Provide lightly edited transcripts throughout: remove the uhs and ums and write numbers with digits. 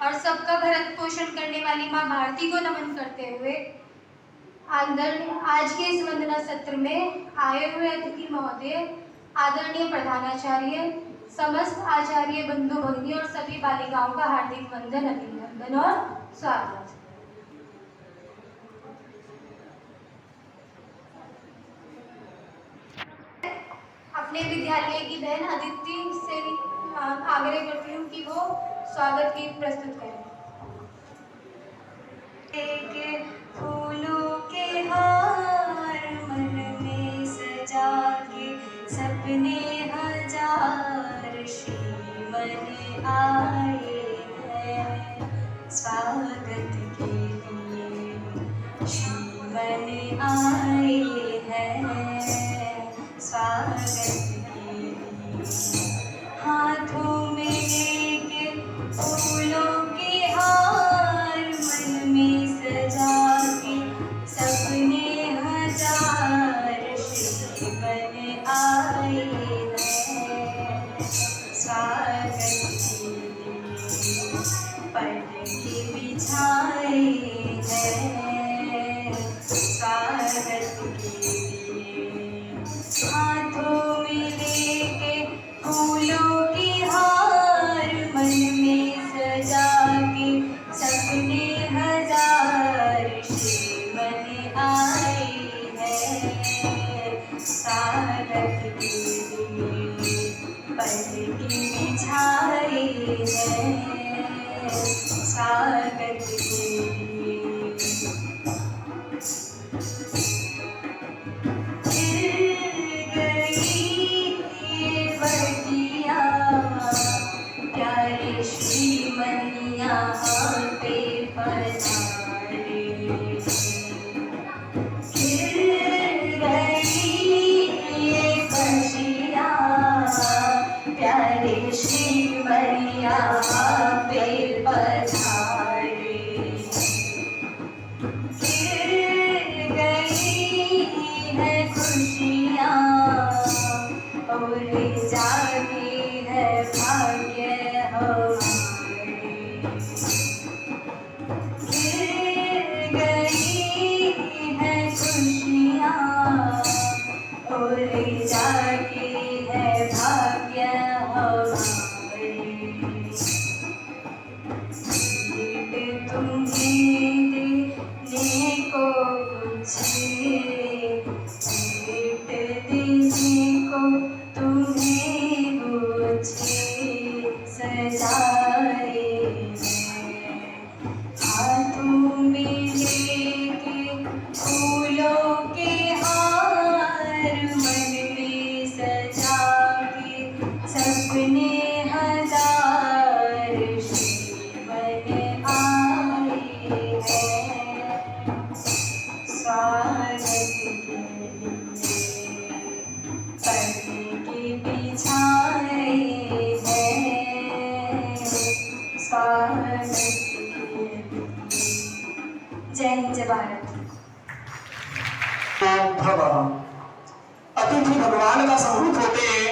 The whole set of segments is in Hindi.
और सबका भरण पोषण करने वाली माँ भारती को नमन करते हुए आज के इस वंदना सत्र में आए हुए अतिथि महोदय, आदरणीय प्रधानाचार्य, समस्त आचार्य बंधु भगिनी और सभी बालिकाओं का हार्दिक वंदन, अभिनंदन और स्वागत। अपने विद्यालय की बहन अदिति से आग्रह करती हूँ कि वो स्वागत गीत प्रस्तुत करें। फूलों के हार मन में सजा के सपने हजार श्रीमन आए हैं स्वागत के लिए, श्रीमन आए हैं स्वागत के लिए। हाथों में लेके फूलों के हार मन में सजा के सपने हजार श्रीमन आए हैं स्वागत के लिए। पलके बिछाए हैं स्वागत के लिए। हाथों में लेके फूलों के हार मन में सजा के सपने हजार श्रीमन आए हैं स्वागत के लिए। पलके बिछाए हैं स्वागत के लिए। प्यारे श्रीमन यहाँ पे पधारे, खिल गई ये खुशियाँ। प्यारे श्रीमन यहाँ पे पधारे, खिल गई है खुशियाँ और जागे है भाग्य हमारे। खिल गई है खुशियाँ और जागे है भाग्य हमारे। भेंट तुम्हें देने को कुछ, भेंट देने को तुम्हें मुझे सजाए हैं। हाथों में लेके फूलों के हार मन में सजा के सपने हजार श्रीमन आए हैं स्वागत के लिए। पलके बिछाए हैं स्वागत के लिए। जय हिंद जय भारत। अतिथि भगवान का स्वरूप होते हैं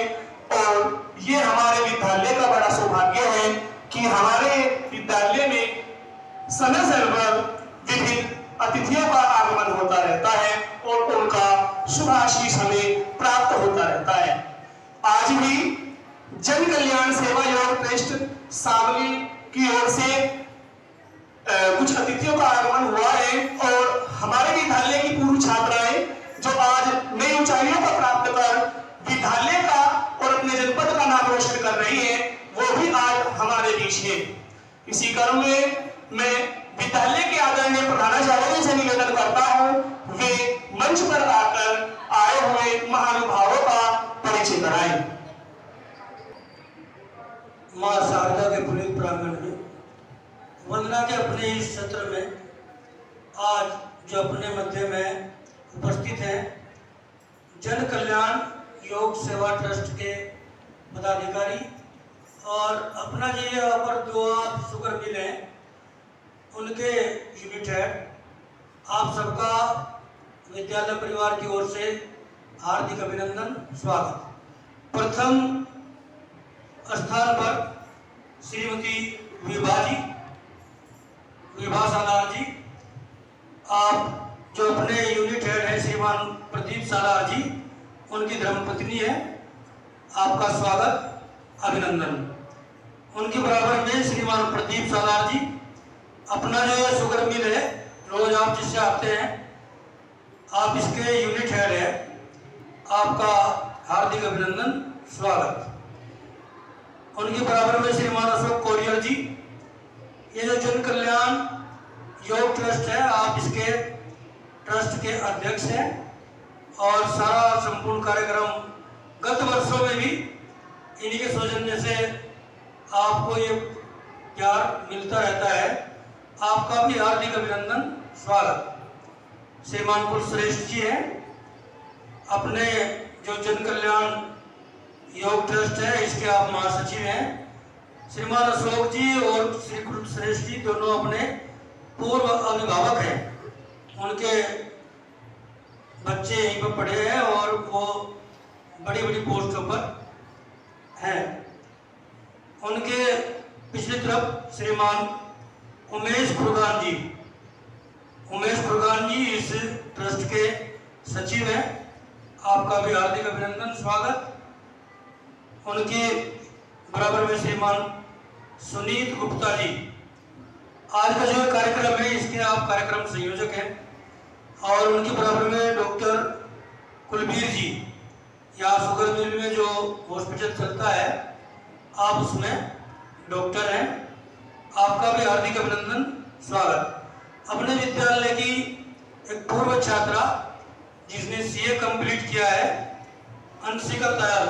और ये हमारे विद्यालय का बड़ा सौभाग्य है कि हमारे विद्यालय में समय समय पर विभिन्न अतिथियों का आगमन होता रहता है और उनका शुभ आशीष हमें प्राप्त होता रहता है। आज भी जन कल्याण सेवा योग ट्रस्ट शामली की ओर से कुछ अतिथियों का आगमन हुआ है और हमारे विद्यालय की पूर्व छात्राएं जो आज नई ऊंचाइयों को प्राप्त कर विद्यालय का और अपने जनपद का नाम रोशन कर रही है, वो भी आज हमारे बीच है। इसी क्रम में मैं विद्यालय के आदरणीय प्रधानाचार्य से निवेदन करता हूं वे मंच पर आकर सत्र में आज जो अपने मध्य में उपस्थित हैं जन कल्याण योग सेवा ट्रस्ट के पदाधिकारी और अपना जो यहाँ पर जो आप शुगर मिल हैं उनके यूनिट हेड, आप सबका विद्यालय परिवार की ओर से हार्दिक अभिनंदन, स्वागत। प्रथम स्थान पर श्रीमती विभा सालार जी, आप जो अपने यूनिट हेड है श्रीमान प्रदीप सालार जी, उनकी धर्मपत्नी है, आपका स्वागत, अभिनंदन। उनके बराबर में श्रीमान प्रदीप सालार जी, अपना जो शुगर मिल है रोज आप जिससे आते हैं, आप इसके यूनिट हेड है, आपका हार्दिक अभिनंदन, स्वागत। उनके बराबर में श्रीमान अशोक कोरियर जी, ये जो जन कल्याण योग ट्रस्ट है, आप इसके ट्रस्ट के अध्यक्ष हैं और सारा संपूर्ण कार्यक्रम गत वर्षों में भी इन्हीं के सौजन्य से आपको ये प्यार मिलता रहता है, आपका भी हार्दिक अभिनंदन, स्वागत। श्रीमान कुलश्रेष्ठ जी हैं, अपने जो जन कल्याण योग ट्रस्ट है इसके आप महासचिव हैं। श्रीमान अशोक जी और श्री कुलश्रेष्ठ जी दोनों अपने पूर्व अभिभावक हैं, उनके बच्चे यहीं पर पढ़े हैं और वो बड़ी बड़ी पोस्टों पर हैं। उनके पिछली तरफ श्रीमान उमेश खुरगान जी इस ट्रस्ट के सचिव हैं, आपका भी हार्दिक अभिनंदन, स्वागत। उनके बराबर में श्रीमान सुनीत गुप्ता जी, आज का जो कार्यक्रम है इसके आप कार्यक्रम संयोजक हैं, और उनके बराबर में डॉक्टर कुलबीर जी, यहाँ शुगर मिल में जो हॉस्पिटल चलता है आप उसमें डॉक्टर हैं, आपका भी हार्दिक अभिनंदन, स्वागत। अपने विद्यालय की एक पूर्व छात्रा जिसने सीए कंप्लीट किया है, अंशिका दयाल,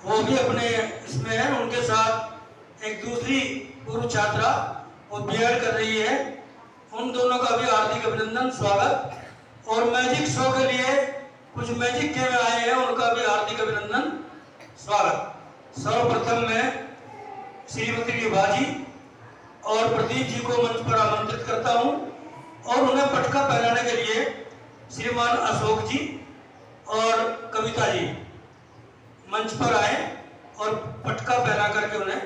वो भी अपने इसमें है, उनके साथ एक दूसरी पूर्व छात्रा वो बीएड कर रही है, उन दोनों का भी हार्दिक अभिनंदन, स्वागत। और मैजिक शो के लिए कुछ मैजिक गेम आए हैं, उनका भी हार्दिक अभिनंदन, स्वागत। सर्वप्रथम मैं श्रीमती विभा जी और प्रदीप जी को मंच पर आमंत्रित करता हूं और उन्हें पटका पहनाने के लिए श्रीमान अशोक जी और कविता जी मंच पर आए और पटका पहना करके उन्हें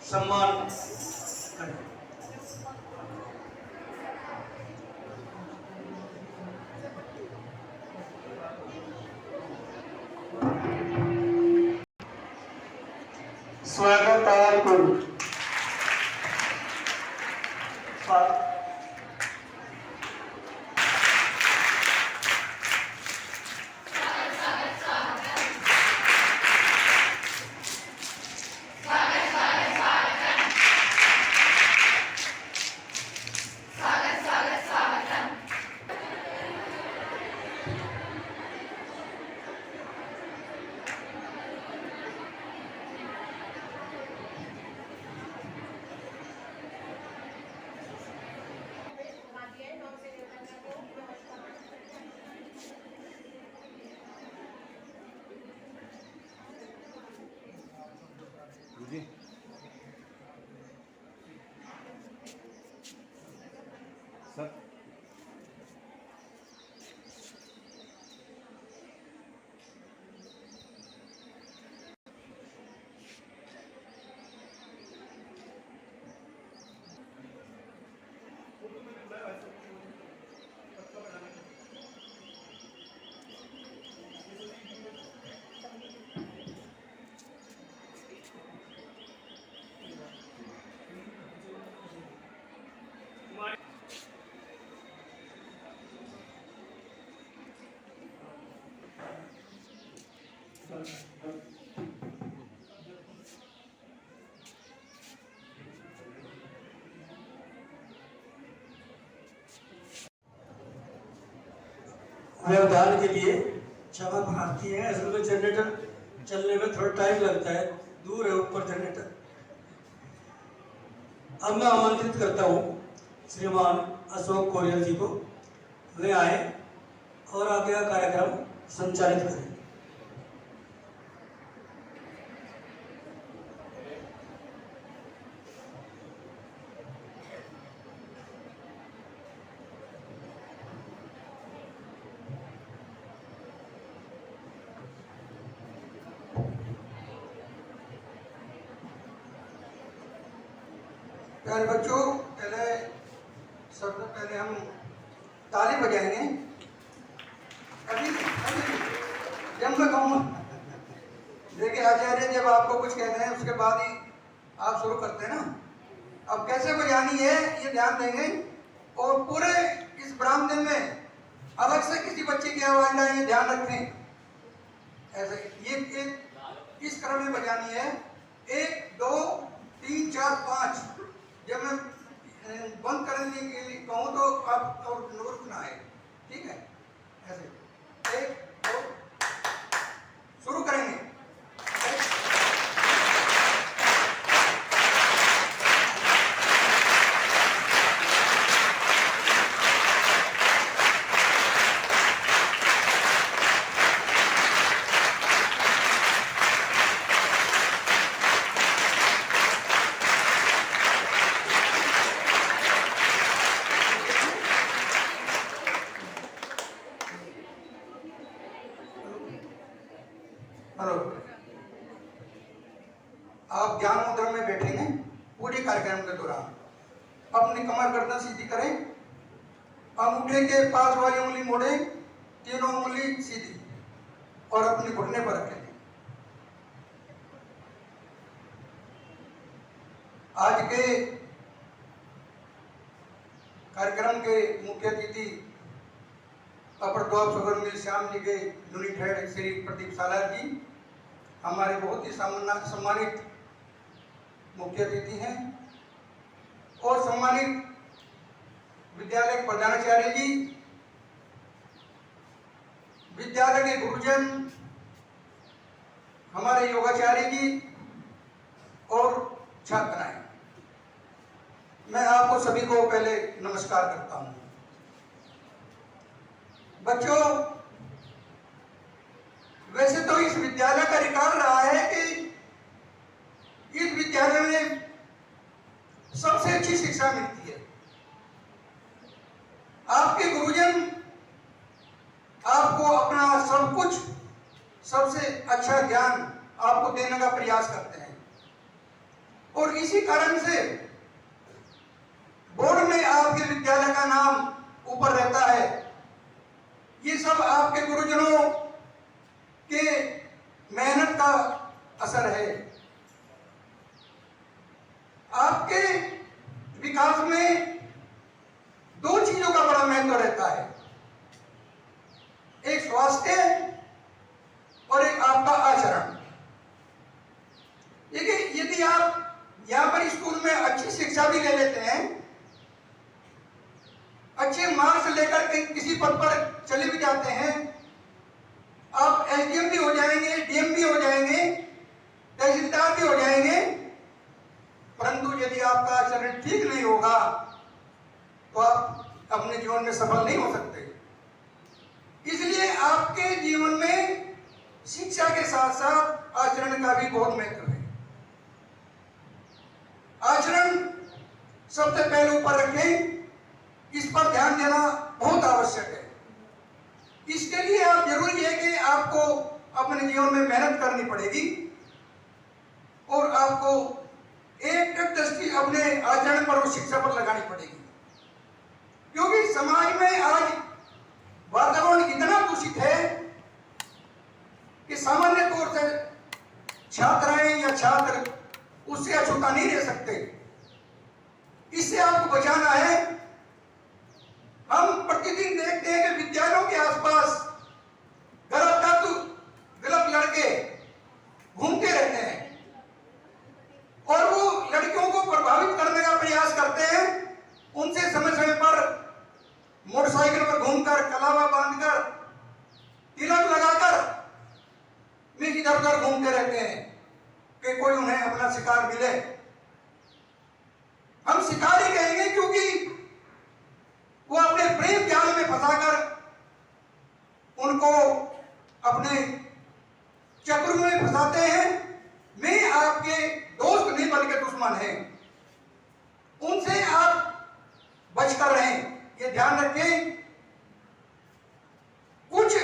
सम्मान करें। स्वागत सर व्यवधान के लिए क्षमा प्रार्थी है। असल में जनरेटर चलने में थोड़ा टाइम लगता है, दूर है ऊपर जनरेटर। अब मैं आमंत्रित करता हूँ श्रीमान अशोक कोरियल जी को वे आए और आगे का कार्यक्रम संचालित करें। प्यारे बच्चों, सबसे पहले हम ताली बजाएंगे। अभी जब मैं कहूँ, देखिए आचार्य जब आपको कुछ कहते हैं उसके बाद ही आप शुरू करते हैं ना। अब कैसे बजानी है ये ध्यान देंगे और पूरे इस ब्राह्मण में अलग से किसी बच्चे की आवाज ना ये ध्यान रखें। ऐसे ये इस क्रम में बजानी है। 1 2 3 4 5। जब मैं बंद करने के लिए कहूँ तो आप और रुकना है, ठीक है? ऐसे 1 2 शुरू करेंगे। हेलो, आप ज्ञान मुद्रा में बैठेंगे पूरे कार्यक्रम के दौरान। अपनी कमर गर्दन सीधी करें, अंगूठे के पास वाली उंगली मोड़े, तीनों उंगली सीधी और अपने घुटने पर रखें। आज के कार्यक्रम के मुख्य अतिथि अपर द्वाब सगर मिल श्याम जी के यूनिट हेड श्री प्रदीप सालार जी हमारे बहुत ही सम्मानित मुख्य अतिथि हैं और सम्मानित विद्यालय के प्रधानाचार्य जी, विद्यालय के गुरुजन, हमारे योगाचार्य जी और छात्राएं, मैं आपको सभी को पहले नमस्कार करता हूं। बच्चों, वैसे तो इस विद्यालय का रिकॉर्ड रहा है कि इस विद्यालय में सबसे अच्छी शिक्षा मिलती है। आपके गुरुजन आपको अपना सब कुछ, सबसे अच्छा ज्ञान आपको देने का प्रयास करते हैं और इसी कारण से बोर्ड में आपके विद्यालय का नाम ऊपर रहता है। ये सब आपके गुरुजनों के मेहनत का असर है। आपके विकास में 2 चीजों का बड़ा महत्व रहता है, एक स्वास्थ्य और एक आपका आचरण। देखिए, यदि आप यहाँ पर स्कूल में अच्छी शिक्षा भी ले लेते हैं, अच्छे मार्क्स लेकर के किसी पद पर चले भी जाते हैं, आप एसडीएम भी हो जाएंगे, डीएम भी हो जाएंगे, तहसीलदार भी हो जाएंगे, परंतु यदि आपका आचरण ठीक नहीं होगा तो आप अपने जीवन में सफल नहीं हो सकते। इसलिए आपके जीवन में शिक्षा के साथ साथ आचरण का भी बहुत महत्व है। आचरण सबसे पहले ऊपर रखें, इस पर ध्यान देना बहुत आवश्यक है। इसके लिए आप जरूरी है कि आपको अपने जीवन में मेहनत करनी पड़ेगी और आपको एक दृष्टि अपने आचरण पर और शिक्षा पर लगानी पड़ेगी, क्योंकि समाज में आज वातावरण इतना दूषित है कि सामान्य तौर से छात्राएं या छात्र उससे अछूता नहीं रह सकते। इससे आपको बचाना है। हम प्रतिदिन देखते हैं कि विद्यालयों के आसपास गलत तत्व, गलत लड़के घूमते रहते हैं और वो लड़कियों को प्रभावित करने का प्रयास करते हैं। उनसे समय समय पर मोटरसाइकिल पर घूमकर, कलावा बांधकर, तिलक लगाकर वे इधर उधर घूमते रहते हैं कि कोई उन्हें अपना शिकार मिले। हम शिकार ही कहेंगे, क्योंकि अपने चक्र में फंसाते हैं। वे आपके दोस्त नहीं बल्कि दुश्मन हैं, उनसे आप बचकर रहें, ये ध्यान रखें। कुछ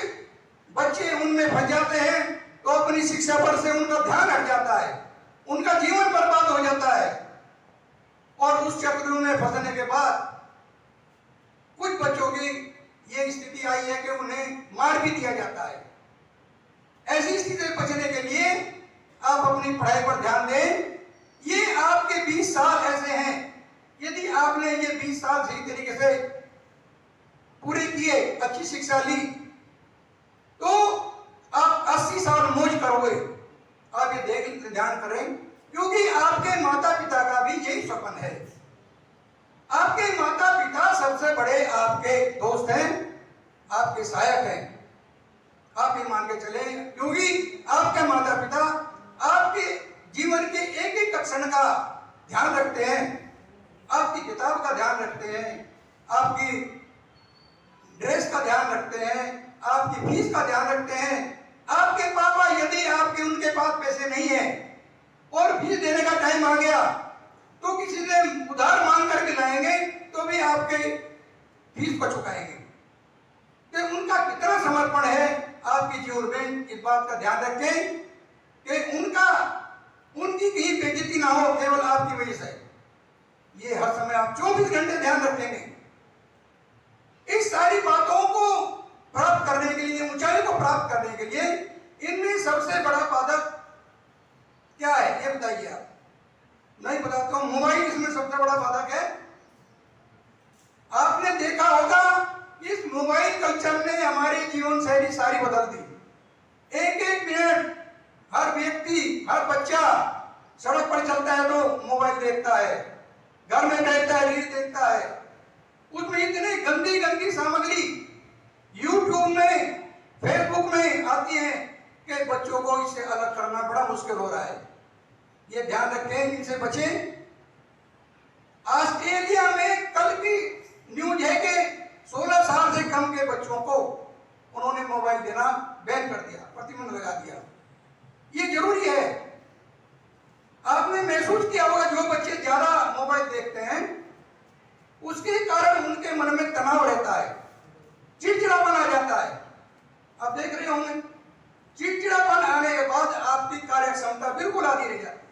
बच्चे उनमें फंस जाते हैं तो अपनी शिक्षा पर से उनका ध्यान हट जाता है, उनका जीवन बर्बाद हो जाता है, और उस चक्र में फंसने के बाद कुछ बच्चों की ये स्थिति आई है कि उन्हें मार भी दिया जाता है। ऐसी स्थिति से बचने के लिए आप अपनी पढ़ाई पर ध्यान दें। ये आपके 20 साल ऐसे हैं, यदि आपने ये 20 साल सही तरीके से पूरे किए, अच्छी शिक्षा ली, तो आप 80 साल मौज करोगे। आप ये देख ध्यान करें, क्योंकि आपके माता पिता का भी यही सपन है। आपके माता पिता सबसे बड़े आपके दोस्त हैं, आपके सहायक हैं। आप ये मान के चले, क्योंकि आपके माता पिता आपके जीवन के एक एक क्षण का ध्यान रखते हैं, आपकी किताब का ध्यान रखते हैं, आपकी ड्रेस का ध्यान रखते हैं, आपकी फीस का ध्यान रखते हैं। आपके पापा यदि आपके उनके पास पैसे नहीं है और फीस देने का टाइम आ गया तो किसी से उधार मांग करके लाएंगे तो भी आपके फीस को चुकाएंगे। कि उनका कितना समर्पण है आपकी जीवन में, इस बात का ध्यान रखें कि उनकी कहीं बेइज्जती ना हो केवल आपकी वजह से। ये हर समय आप 24 घंटे ध्यान रखेंगे। इस सारी बातों को प्राप्त करने के लिए, ऊंचाई को प्राप्त करने के लिए, इनमें सबसे बड़ा बाधक क्या है ये बताइए आप। नहीं बताता हूं, मोबाइल इसमें सबसे बड़ा बाधक है। आपने देखा होगा इस मोबाइल कल्चर ने हमारी जीवन शैली सारी बदल दी। एक एक मिनट हर व्यक्ति, हर बच्चा सड़क पर चलता है तो मोबाइल देखता है, घर में बैठता है रील देखता है, उसमें इतनी गंदी गंदी सामग्री यूट्यूब में, फेसबुक में आती है कि बच्चों को इससे अलग करना बड़ा मुश्किल हो रहा है। ये ध्यान रखें, इनसे बचें। ऑस्ट्रेलिया में कल की न्यूज है कि 16 साल से कम के बच्चों को उन्होंने मोबाइल देना बैन कर दिया, प्रतिबंध लगा दिया। ये जरूरी है। आपने महसूस किया होगा जो बच्चे ज्यादा मोबाइल देखते हैं उसके कारण उनके मन में तनाव रहता है, चिड़चिड़ापन आ जाता है। आप देख रहे होंगे, चिड़चिड़ापन आने के बाद आपकी कार्य क्षमता बिल्कुल आधी रह जाती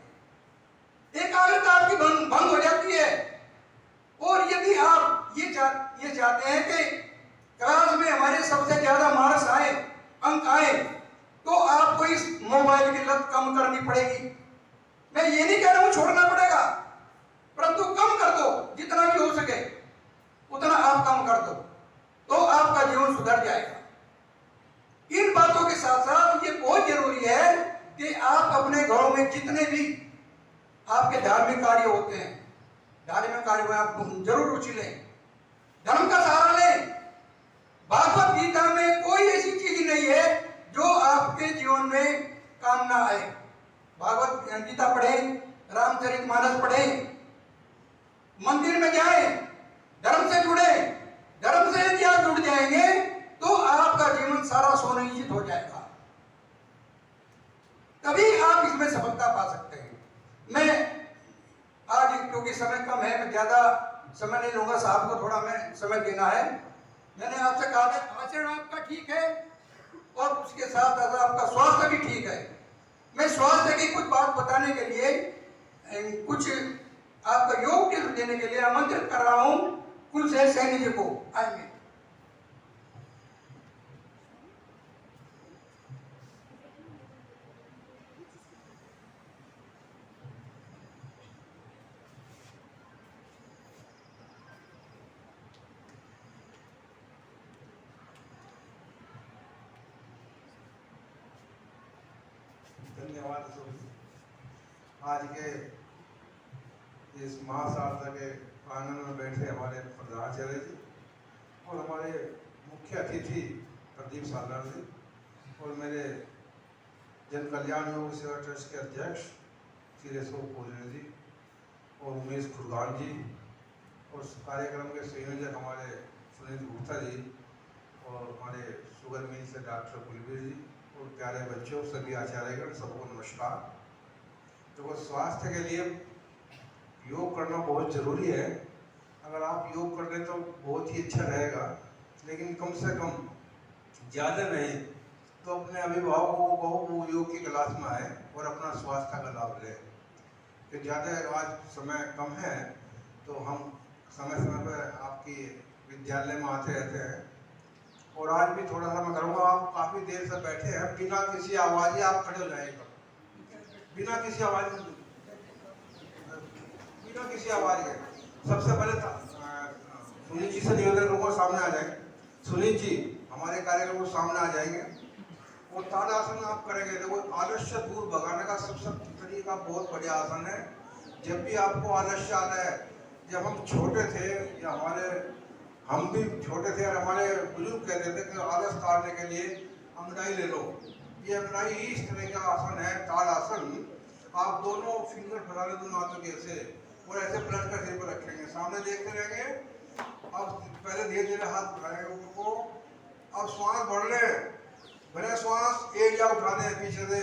है, एकाग्रता आपकी भंग हो जाती है। और यदि आप ये चाहते हैं कि क्लास में हमारे सबसे ज्यादा मार्क्स आए, अंक आए, तो आपको इस मोबाइल की लत कम करनी पड़ेगी। मैं ये नहीं कह रहा हूं छोड़ना पड़ेगा, परंतु कम कर दो, जितना भी हो सके उतना आप कम कर दो तो आपका जीवन सुधर जाएगा। इन बातों के साथ साथ ये बहुत जरूरी है कि आप अपने घरों में जितने भी आपके धार्मिक कार्य होते हैं, धार्मिक कार्य में आप जरूर रुचि लें, धर्म का सहारा लें। भागवत गीता में कोई ऐसी चीज नहीं है जो आपके जीवन में काम ना आए। भागवत गीता पढ़ें, रामचरितमानस पढ़ें, मंदिर में जाएं, धर्म से जुड़े। धर्म से यदि आप जुड़ जाएंगे तो आपका जीवन सारा सुनिश्चित हो जाएगा, तभी आप इसमें सफलता पा सकते हैं। मैं आज क्योंकि समय कम है, मैं ज्यादा समय नहीं लूंगा, साहब को थोड़ा मैं समय देना है। मैंने आपसे कहा था आचरण आपका ठीक है और उसके साथ साथ आपका स्वास्थ्य भी ठीक है। मैं स्वास्थ्य की कुछ बात बताने के लिए, कुछ आपको योग टिप्स देने के लिए आमंत्रित कर रहा हूं कुलशेखर सैनी जी को। आएंगे। धन्यवाद। आज के इस महासारदा के आंगन में बैठे हमारे प्रधानाचार्य जी और हमारे मुख्य अतिथि प्रदीप सालार जी और मेरे जन कल्याण योग सेवा ट्रस्ट के अध्यक्ष श्री अशोक पूजन जी और उमेश खुरगान जी और इस कार्यक्रम के संयोजक हमारे सुनील गुप्ता जी और हमारे शुगर मिल से डॉक्टर कुलवीर जी और प्यारे बच्चों, सभी आचार्यगण, सबको नमस्कार। तो स्वास्थ्य के लिए योग करना बहुत ज़रूरी है। अगर आप योग कर लें तो बहुत ही अच्छा रहेगा, लेकिन कम से कम ज़्यादा नहीं तो अपने अभिभावकों को कहो वो योग की क्लास में आए और अपना स्वास्थ्य का लाभ लें। कि ज़्यादा आज समय कम है तो हम समय समय पर आपकी विद्यालय में आते रहते हैं। और आज भी थोड़ा सा मैं करूँगा, आप काफ़ी देर से बैठे हैं, बिना किसी आवाज़ आप खड़े हो जाएगा, बिना किसी आवाज़ बिना किसी आवाज़ के। सबसे पहले सुनील जी से निवेदन करूँगा, सामने आ जाएंगे। सुनील जी हमारे कार्यक्रम को सामने आ जाएंगे और ताड़ासन आप करेंगे। देखो, आलस्य दूर भगाने का सबसे तरीका बहुत बढ़िया आसन है। जब भी आपको आलस्य आता है, जब हम छोटे थे या हम भी छोटे थे और हमारे बुजुर्ग कहते थे कि आलस ताड़ने के लिए अंगड़ाई ले लो। ये अंगड़ाई इस तरह का आसन है, ताड़ासन। आप दोनों फिंगर फैला लें दोनों हाथों के ऐसे, और ऐसे पलट कर सिर पर रखेंगे, सामने देखते रहेंगे। अब पहले धीरे धीरे हाथ बढ़ाएंगे ऊपर को। अब श्वास बढ़ ले, भले श्वास एक या उठा दें पीछे से,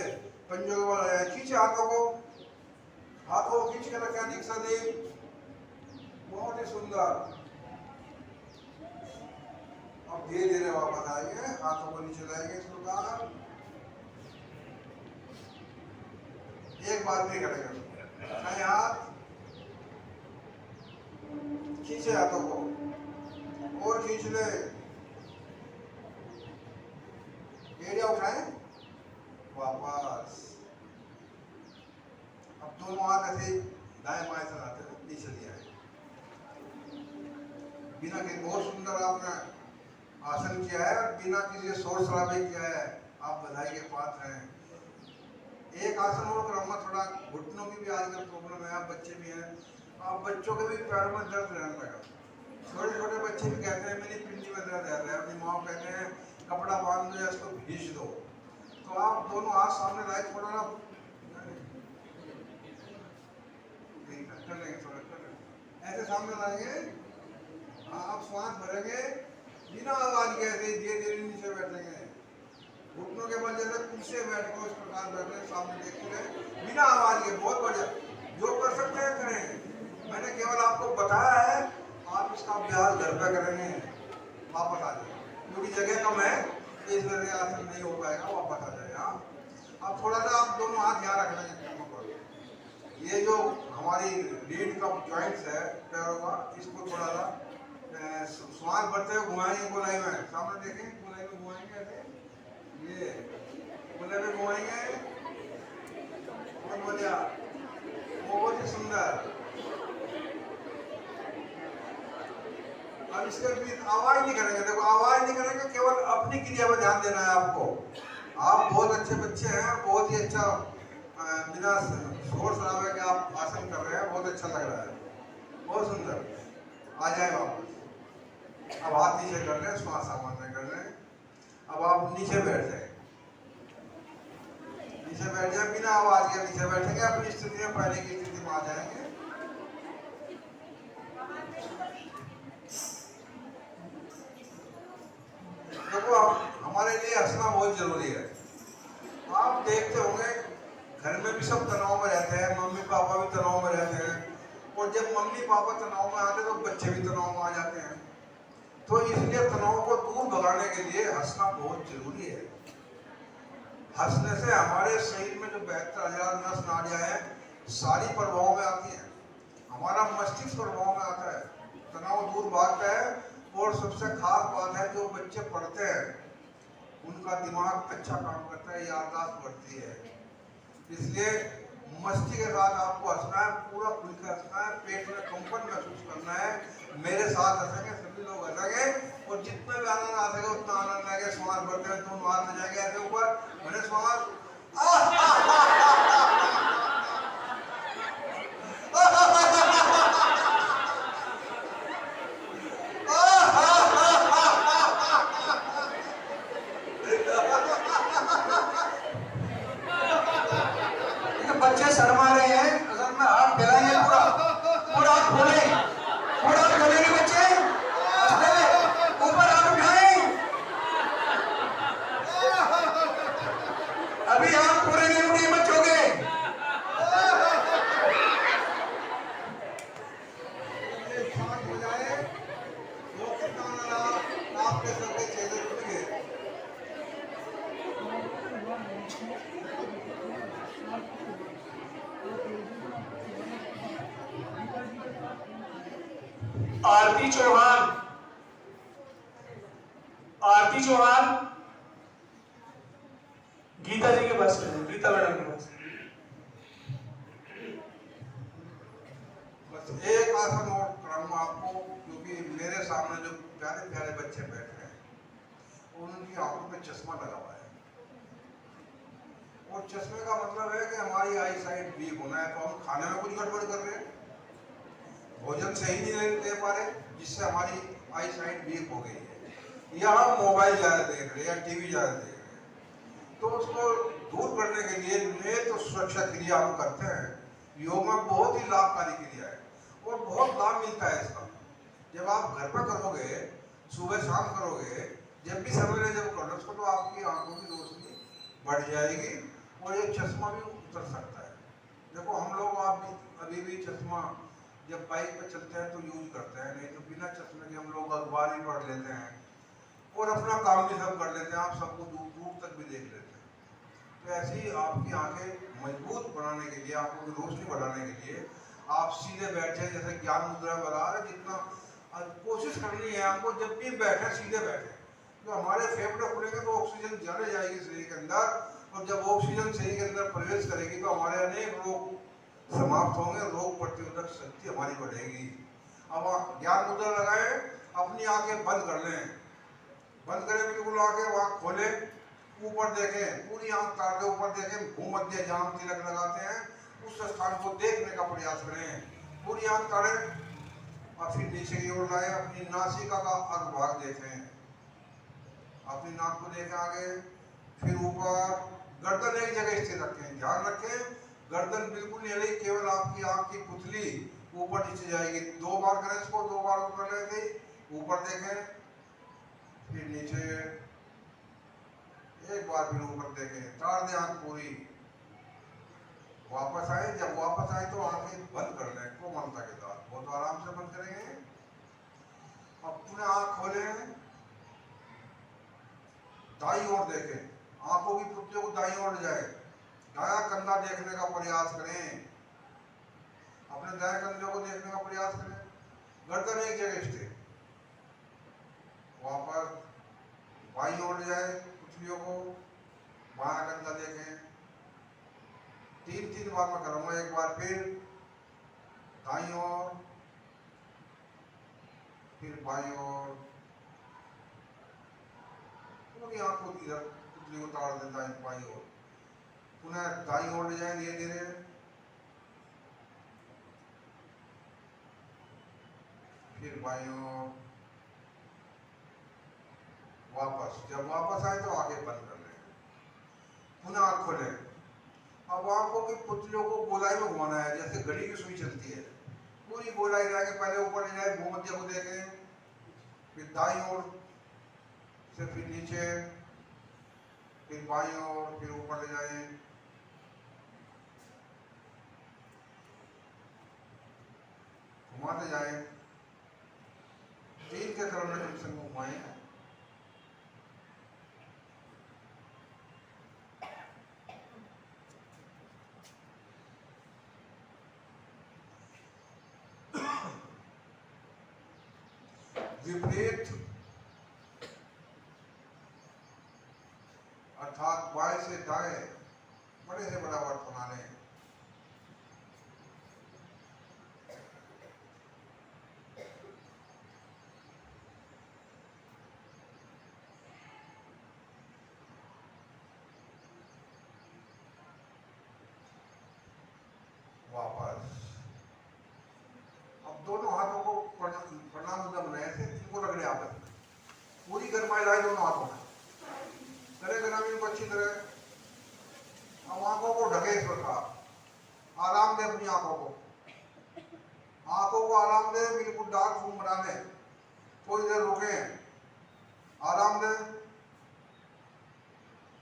पंजों के बल आए, खींचे हाथों को खींच कर रखें, दीक्षा दे। बहुत ही सुंदर। अब धीरे धीरे वापस आएंगे, हाथों को नीचे लाएंगे इस प्रकार। एक बार भी करेंगे, हाथ खींचे हाथों को और खींच ले, एरिया उठाएं, वापस। अब दोनों हाथ ऐसे दाएं बाएं चलाते हैं, नीचे ले आए। बिना के बहुत सुंदर आपने आसन किया है, बिना किसी शोर शराबे किया है। आप बधाई के पात्र हैं। एक आसन और करूँगा, थोड़ा घुटनों की भी आजकल प्रॉब्लम है, आप बच्चे भी हैं, आप बच्चों के भी पैरों में दर्द रहने लगा। छोटे छोटे बच्चे भी कहते हैं मेरी पिंडी में दर्द रहता है, अपनी माँ कहते हैं कपड़ा बांध दो या इसको भींच दो। तो आप दोनों हाथ सामने लाए, थोड़ा ना ऐसे सामने लाएंगे। आप श्वास भरेंगे बिना आवाज के, ऐसे धीरे धीरे नीचे बैठेंगे, घुटनों के बल जैसे पीछे बैठ कर इस प्रकार बैठे, सामने देखते रहे बिना आवाज के। बहुत बढ़िया, जो कर सकते हैं करें। मैंने केवल आपको बताया है, आप इसका अभ्यास घर पे करेंगे, वापस आ जाए। क्योंकि जगह कम है इस वजह से आसन नहीं हो पाएगा, वापस आ जाएगा। अब थोड़ा सा आप दोनों हाथ यहाँ रख लेंगे। ये जो हमारी रीढ़ का जॉइंट्स है पैरों का, इसको थोड़ा सा श्वास बढ़ते हुए घुमाएंगे गोलाई में, सामने देखें, गोलाई में घुमाएंगे ऐसे, ये गोलाई में घुमाएंगे। बहुत बढ़िया, बहुत ही सुंदर। अब इसके बीच आवाज नहीं करेंगे। देखो, आवाज नहीं करेंगे, केवल अपनी क्रिया पर ध्यान देना है आपको। आप बहुत अच्छे बच्चे हैं, बहुत ही अच्छा, बिना शोर शराबे के आप आसन कर रहे हैं, बहुत अच्छा लग रहा है, बहुत सुंदर। आ जाए वापस। अब हाथ नीचे कर लें, श्वास सामान्य कर लें। अब आप नीचे बैठ जाए, नीचे बैठ जाए, बिना आवाज के नीचे बैठेंगे, अपनी स्थिति में पहले की स्थिति में आ जाएंगे। देखो, हमारे लिए हंसना बहुत जरूरी है। आप देखते होंगे घर में भी सब तनाव में रहते हैं, मम्मी पापा भी तनाव में रहते हैं, और जब मम्मी पापा तनाव में आते हैं तो बच्चे भी तनाव में आ जाते हैं। तो इसलिए तनाव को दूर भगाने के लिए हंसना बहुत जरूरी है। हंसने से हमारे शरीर में जो 72,000 नस नाड़ियां हैं, सारी प्रभाव में आती हैं। हमारा मस्तिष्क प्रभाव में आता है, तनाव दूर भागता है। और सबसे खास बात है, जो बच्चे पढ़ते हैं उनका दिमाग अच्छा काम करता है, याददाश्त बढ़ती है। इसलिए मस्ती के साथ आपको हंसना है, पूरा खुलकर हंसना है, पेट में कंपन महसूस करना है। मेरे साथ हंसेंगे, सभी लोग हंसेंगे, और जितना भी आनंद आ सके उतना आनंद आएगा। श्वास भरते हुए दोनों हाथ में जाएंगे ऐसे ऊपर, मैंने श्वास बच्चे शर्मा रहे हैं, असल में हाथ फैलाएंगे, पूरा पूरा हाथ खोलें, पूरा हाथ खोलेंगे बच्चे, ऊपर हाथ उठाएं। आरती चौहान, आरती चौहान गीता जी के पास चले, गीता मैडम के पास। बस एक आसन और कराऊंगा आपको, क्योंकि मेरे सामने जो प्यारे प्यारे बच्चे बैठे हैं उनकी आंखों में चश्मा लगा हुआ है, और चश्मे का मतलब है कि हमारी आई साइट वीक होना है, तो हम खाने में कुछ गड़बड़ कर रहे हैं, भोजन सही नहीं ले पा रहे, जिससे हमारी आई साइट वीक हो गई है, या हम मोबाइल ज़्यादा देख रहे हैं या टीवी ज़्यादा देख रहे हैं। तो उसको दूर करने के लिए नेत्र सुरक्षा क्रिया हम करते हैं। योग में बहुत ही लाभकारी क्रिया है और बहुत लाभ मिलता है इसका। जब आप घर पर करोगे, सुबह शाम करोगे, जब भी सवेरे जब करो उसको, तो आपकी आंखों की रोशनी बढ़ जाएगी और ये चश्मा भी उतर सकता है। देखो हम लोग आप भी अभी भी चश्मा जब बाइक पे चलते हैं तो यूज करते हैं, नहीं तो बिना चश्मे के हम लोग अखबार ही पढ़ लेते हैं और अपना काम भी सब कर लेते हैं, आप सबको दूर दूर तक भी देख लेते हैं। तो ऐसे ही आपकी आंखें मजबूत बनाने के लिए, आंखों की रोशनी बढ़ाने के लिए आप सीधे बैठे, जैसे ज्ञान मुद्रा बता रहे, जितना कोशिश करनी है आपको, जब भी बैठे सीधे बैठे, तो हमारे फेफड़े खुलेंगे तो ऑक्सीजन ज़्यादा जाएगी शरीर के अंदर, और जब ऑक्सीजन शरीर के अंदर प्रवेश करेगी तो हमारे अनेक रोग समाप्त होंगे, रोग प्रतिरोधक शक्ति हमारी बढ़ेगी। अब आप ज्ञान मुद्रा लगाएं, अपनी आंखें बंद कर लें, बंद करें बिल्कुल, आंखें आँख खोलें, ऊपर देखें, पूरी आंख तार के ऊपर देखें, भूमध्य जहाँ हम तिलक लगाते हैं उस स्थान को देखने का प्रयास करें, पूरी आंख तारें और फिर नीचे की ओर लाएं, अपनी नासिका का अग्रभाग देखें, अपनी नाक को देखें आगे, फिर ऊपर, गर्दन एक जगह स्थिर रखें, ध्यान रखें गर्दन बिल्कुल नहीं हिलेगी, केवल आपकी आंख की पुतली ऊपर नीचे जाएगी। 2 बार करें इसको, 2 बार ऊपर ले गई, ऊपर देखें, फिर नीचे, एक बार फिर ऊपर देखें, तार दें आंख पूरी, वापस आए, जब वापस आए तो आंखें बंद कर लें कोमलता के साथ, बहुत आराम से बंद करेंगे। अब पुनः आंख खोलें, दाईं ओर देखें, आंखों की पुतलियों को दाईं ओर जाए, दायां कंधा देखने का प्रयास करें, अपने दाएं कंधे को देखने का प्रयास करें, गर्दन एक जगह स्थिर, वापस बाईं ओर जाए, पुतलियों को, बायां कंधा देखें, 3 बार मैं करूंगा, एक बार फिर दाईं ओर, फिर बाईं ओर, पूरी आंख को इधर पुतली को ताड़ देता है बाईं ओर, पुनः दाईं ओर ले जाए धीरे धीरे, फिर बाईं ओर, वापस, जब वापस आए तो आगे बंद कर लें, पुनः आंख खोलें। अब आंखों की पुतलियों को गोलाई में घुमाना है, जैसे घड़ी की सुई चलती है, पूरी गोलाई रह के पहले ऊपर ले जाए, भूमध्य को देखें, फिर दाईं ओर से फिर नीचे, फिर बाईं ओर, फिर ऊपर ले जाए, घुमाते जाए, 3 के क्रम में कम से कम घुमाएं। विपरीत अर्थात बाएं से दाएं बड़े से बड़ा वर्त बना लें। वापस, अब दोनों हाथों को प्रणाम मुद्रा बनाए थे, इनको रगड़े आपस में, पूरी गरमाई लाए दोनों हाथों में, करे ग्रामीण को अच्छी तरह। अब आंखों को ढके इस प्रकार, आराम दे अपनी आंखों को, आंखों को आराम दे, बिल्कुल डार्क रूम बना दे, थोड़ी देर रुके, आराम दे।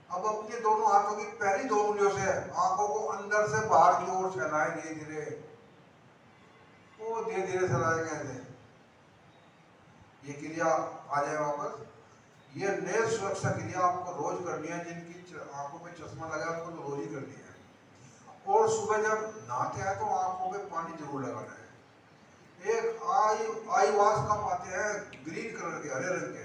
अब अपने दोनों हाथों की पहली 2 उंगलियों से आंखों को अंदर से बाहर की ओर फैलाएं धीरे धीरे, वो धीरे धीरे फैलाएंगे ऐसे, ये क्रिया आ जाए वापस। ये नेत्र सुरक्षा क्रिया आपको रोज करनी है, जिनकी आंखों में चश्मा लगा है उनको तो रोज ही करनी है। और सुबह जब नहाते हैं तो आंखों पे पानी जरूर लगाना है, एक आई वाश कप आते हैं ग्रीन कलर के, हरे रंग के,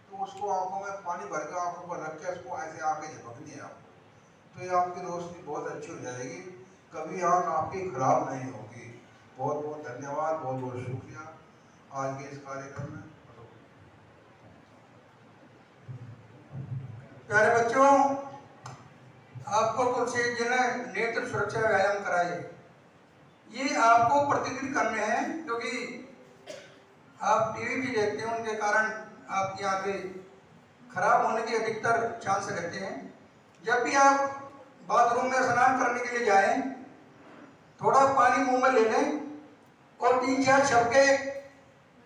तो उसको आंखों में पानी भर के आंखों पर रख के उसको ऐसे आके झपकनी है आपको, तो ये आपकी रोशनी बहुत अच्छी हो जाएगी, कभी आंख आपकी खराब नहीं होगी। बहुत बहुत धन्यवाद, बहुत बहुत शुक्रिया आज के इस कार्यक्रम में। प्यारे बच्चों, आपको कुछ जी ने नेत्र सुरक्षा व्यायाम कराए, ये आपको प्रतिदिन करने हैं, क्योंकि आप टीवी भी देखते हैं, उनके कारण आपकी आंखें खराब होने के अधिकतर चांस रहते हैं। जब भी आप बाथरूम में स्नान करने के लिए जाएं, थोड़ा पानी मुंह में ले लें और 3-4 झपके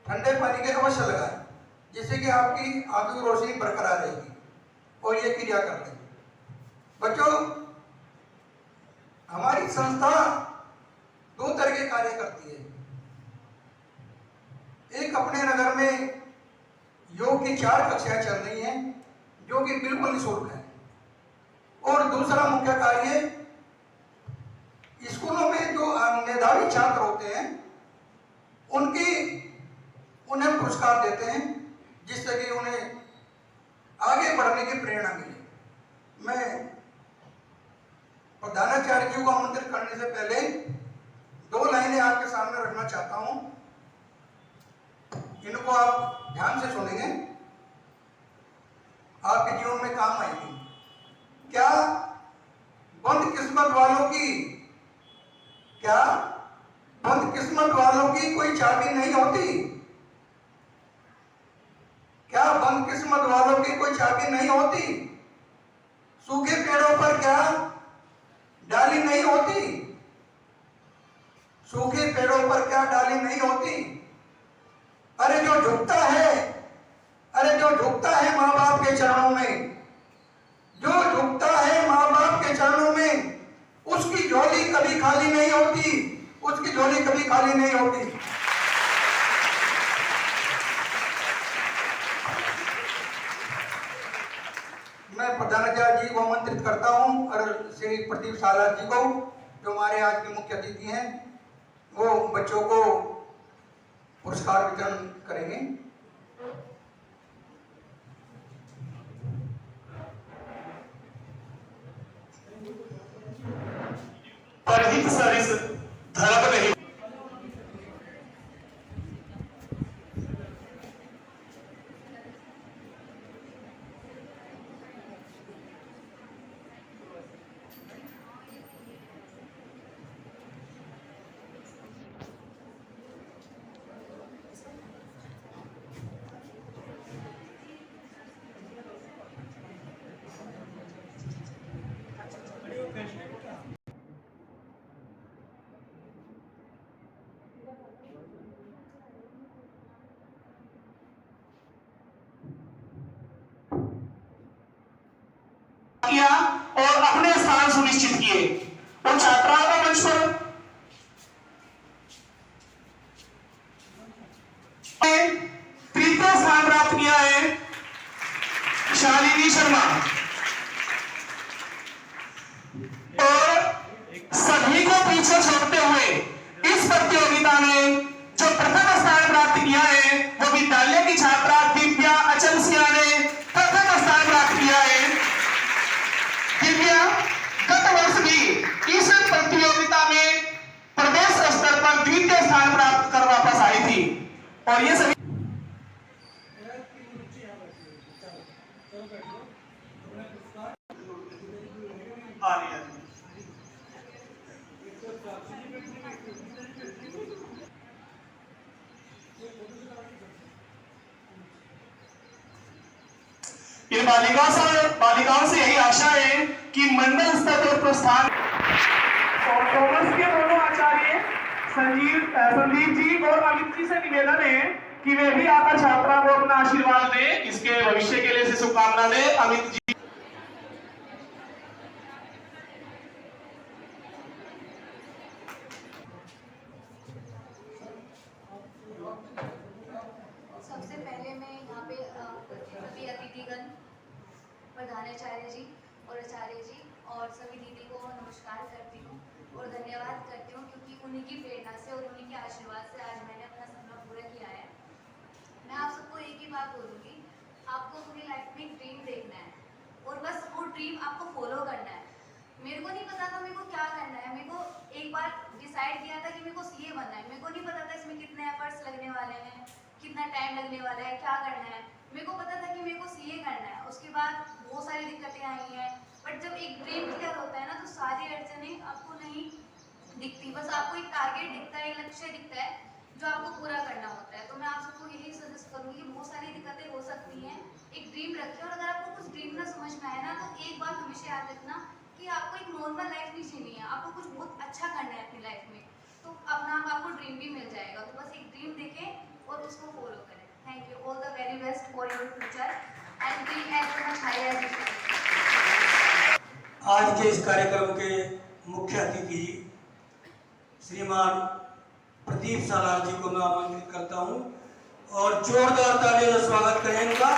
ठंडे पानी के अवश्य लगाएं, जिससे कि आपकी आंखों की रोशनी बरकरार रहेगी, और ये क्रिया कर लें। बच्चों, हमारी संस्था 2 तरह के कार्य करती है। एक अपने नगर में योग की 4 कक्षाएं चल रही हैं, जो कि बिल्कुल निःशुल्क है, और दूसरा मुख्य कार्य स्कूलों में जो मेधावी छात्र होते हैं उन्हें पुरस्कार देते हैं, जिससे कि उन्हें आगे बढ़ने की प्रेरणा मिले। मैं प्रधानाचार्य जी को आमंत्रित करने से पहले 2 लाइनें आपके सामने रखना चाहता हूं, इनको आप ध्यान से सुनेंगे, आपके जीवन में काम आएगी। क्या बंद किस्मत वालों की कोई चाबी नहीं होती? क्या बंद किस्मत वालों की कोई चाबी नहीं होती? सूखे पेड़ों पर क्या डाली नहीं होती? सूखे पेड़ों पर क्या डाली नहीं होती? अरे जो झुकता है माँ बाप के चरणों में, जो झुकता है माँ बाप के चरणों में, उसकी झोली कभी खाली नहीं होती, उसकी झोली कभी खाली नहीं होती। मैं प्रधानाचार्य जी को आमंत्रित करता हूं, और श्री प्रदीप सालार जी को, जो हमारे आज के मुख्य अतिथि हैं, वो बच्चों को पुरस्कार वितरण करेंगे। परहित सरिस धरब नहीं। किया और अपने स्थान सुनिश्चित किए। उन छात्राओं का मंच पर तृतीय स्थान प्राप्त किया है शालिनी शर्मा, और सभी को पीछे छोड़ते हुए इस प्रतियोगिता में जो प्रथम स्थान प्राप्त किया है वो विद्यालय की छात्रा दिव्या अचल सिंह ने प्रथम स्थान प्राप्त किया है। दिव्या गत वर्ष भी इस प्रतियोगिता में प्रदेश स्तर पर द्वितीय स्थान प्राप्त कर वापस आई थी, और ये सभी इन बालिकाओं से यही आशा है कि मंडल स्तर पर प्रस्थान। और कॉमर्स के दोनों आचार्य संदीप जी और अमित जी से निवेदन है कि वे भी आकर छात्रा को अपना आशीर्वाद दें, इसके भविष्य के लिए शुभकामना दें। अमित जी। सबसे पहले मैं यहाँ पे सभी अतिथिगण, प्रधानाचार्य जी और आचार्य जी और सभी दीदी को नमस्कार करती हूँ और धन्यवाद करती हूँ, क्योंकि उन्हीं की प्रेरणा से और उन्हीं के आशीर्वाद से आज मैंने किया है। मैं आप सबको एक ही बात बोलूँगी, आपको अपनी लाइफ में एक ड्रीम देखना है और बस वो ड्रीम आपको फॉलो करना है। मेरे को नहीं पता था मेरे को क्या करना है। मेरे को एक बार डिसाइड किया था कि मेरे को सीए बनना है। मेरे को नहीं पता था इसमें कितने एफर्ट्स लगने वाले हैं, कितना टाइम लगने वाला है, क्या करना है। मेरे को पता था कि मेरे को सीए करना है। उसके बाद बहुत सारी दिक्कतें आई हैं, बट जब एक ड्रीम क्लियर होता है ना तो सारी अड़चनें आपको नहीं दिखती। बस आपको एक टारगेट दिखता है, एक लक्ष्य दिखता है जो आपको पूरा करना होता है। तो मैं आप सबको यही सजेस्ट करूँगी कि बहुत सारी दिक्कतें हो सकती हैं, एक ड्रीम रखें और अगर आपको कुछ ड्रीम ना समझ में आए ना तो एक बात हमेशा याद रखना कि आपको एक नॉर्मल लाइफ नहीं जीनी है, आपको कुछ बहुत अच्छा करना है अपनी लाइफ में, तो अपना आप आपको ड्रीम भी मिल जाएगा। तो बस एक ड्रीम देखें और उसको फॉलो करें। Thank you, all the very best for your future and be as much high as you can. आज के इस कार्यक्रम के मुख्य अतिथि श्रीमान प्रदीप सालार जी को मैं आमंत्रित करता हूं और जोरदार तालियों से स्वागत करें इनका।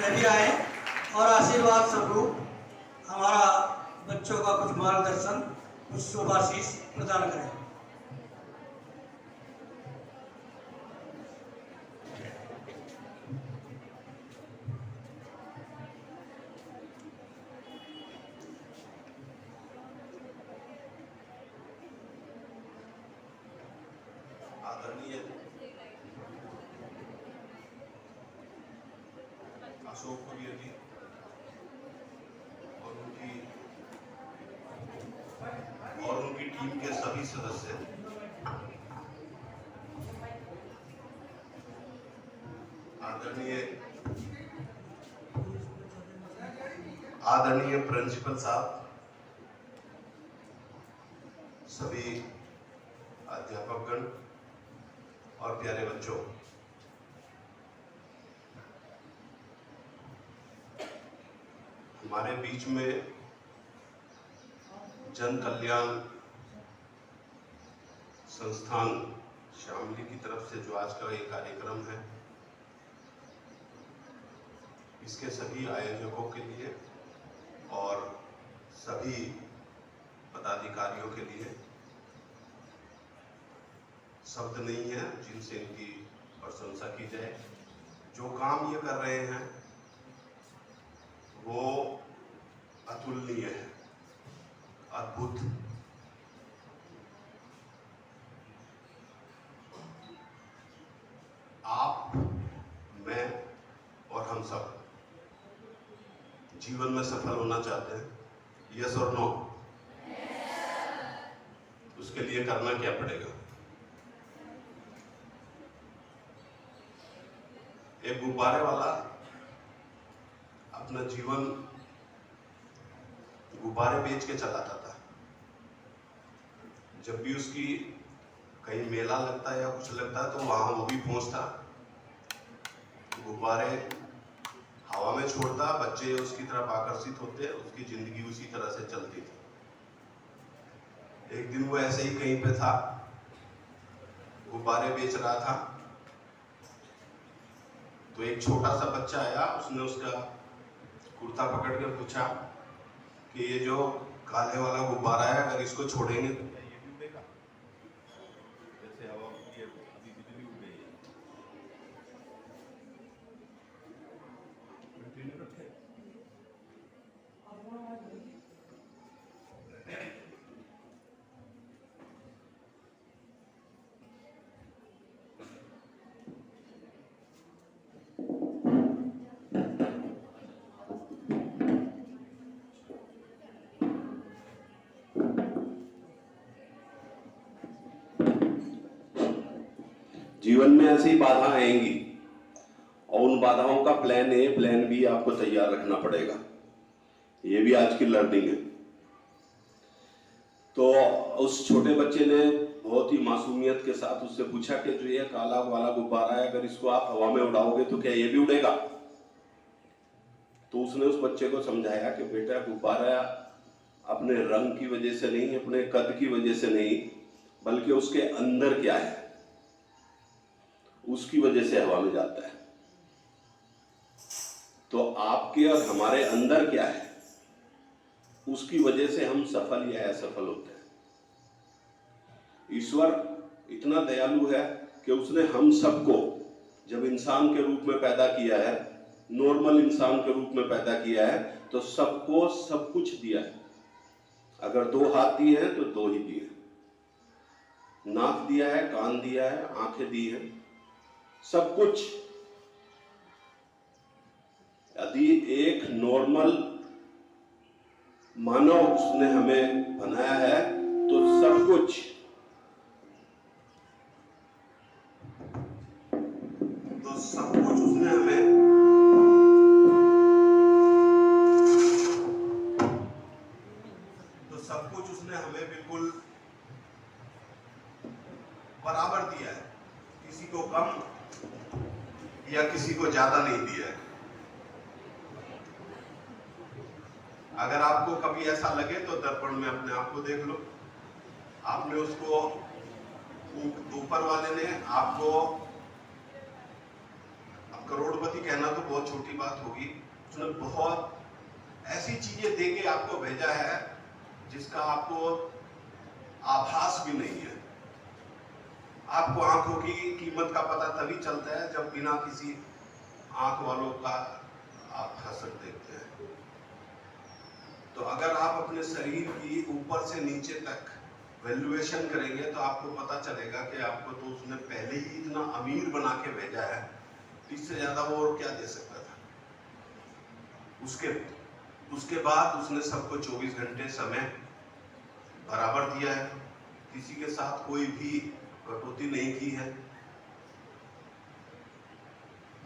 भी आए और आशीर्वाद स्वरूप हमारा बच्चों का कुछ मार्गदर्शन, कुछ शुभाशीष प्रदान करें। आदरणीय अशोक कुरियर जी और उनकी टीम के सभी सदस्य, आदरणीय प्रिंसिपल साहब, सभी अध्यापकगण और प्यारे बच्चों, हमारे बीच में जन कल्याण संस्थान शामली की तरफ से जो आज का ये कार्यक्रम है, इसके सभी आयोजकों के लिए और सभी पदाधिकारियों के लिए शब्द नहीं है जिनसे इनकी प्रशंसा की जाए। जो काम ये कर रहे हैं वो अतुलनीय है, अद्भुत। आप, मैं और हम सब जीवन में सफल होना चाहते हैं, यस और नो? उसके लिए करना क्या पड़ेगा? एक गुब्बारे वाला अपना जीवन गुब्बारे बेच के चलाता था। जब भी उसकी कहीं मेला लगता है या कुछ लगता है तो वहां वो भी पहुंचता, गुब्बारे हवा में छोड़ता, बच्चे उसकी तरफ आकर्षित होते, उसकी जिंदगी उसी तरह से चलती थी। एक दिन वो ऐसे ही कहीं पे था, गुब्बारे बेच रहा था, तो एक छोटा सा बच्चा आया, उसने उसका कुर्ता पकड़ के पूछा कि ये जो काले वाला गुब्बारा है, अगर इसको छोड़ेंगे तो क्या ये भी उड़ेगा? जैसे हवा उड़ती है, अभी बिजली उड़ गई है। कंटिन्यू रखें। जीवन में ऐसी बाधा आएंगी और उन बाधाओं का प्लान ए, प्लान बी आपको तैयार रखना पड़ेगा। ये भी आज की लर्निंग है। तो उस छोटे बच्चे ने बहुत ही मासूमियत के साथ उससे पूछा कि जो ये काला वाला गुब्बारा है, अगर इसको आप हवा में उड़ाओगे तो क्या ये भी उड़ेगा? तो उसने उस बच्चे को समझाया कि बेटा, गुब्बारा अपने रंग की वजह से नहीं, अपने कद की वजह से नहीं, बल्कि उसके अंदर क्या है उसकी वजह से हवा में जाता है। तो आपके और हमारे अंदर क्या है उसकी वजह से हम सफल या असफल होते हैं। ईश्वर इतना दयालु है कि उसने हम सबको जब इंसान के रूप में पैदा किया है, नॉर्मल इंसान के रूप में पैदा किया है, तो सबको सब कुछ दिया है। अगर 2 हाथ दिए हैं तो 2 ही दिए, नाक दिया है, कान दिया है, आंखें दी हैं, सब कुछ। यदि एक नॉर्मल मानव उसने हमें बनाया है तो सब कुछ, उसने हमें बिल्कुल बराबर दिया है, किसी को कम या किसी को ज्यादा नहीं दिया है। अगर आपको कभी ऐसा लगे तो दर्पण में अपने आप को देख लो। आपने उसको, ऊपर वाले ने आपको, अब करोड़पति कहना तो बहुत छोटी बात होगी, उसने बहुत ऐसी चीजें देके आपको भेजा है जिसका आपको आभास भी नहीं है। आपको आंखों की कीमत का पता तभी चलता है जब बिना किसी आंख वालों का आप हंसर देखते हैं। तो अगर आप अपने शरीर की ऊपर से नीचे तक वैल्यूएशन करेंगे तो आपको पता चलेगा कि आपको तो उसने पहले ही इतना अमीर बना के भेजा है, इससे ज्यादा वो और क्या दे सकता था। उसके बाद उसने सबको 24 घंटे समय बराबर दिया है, किसी के साथ कोई भी कटौती नहीं की है।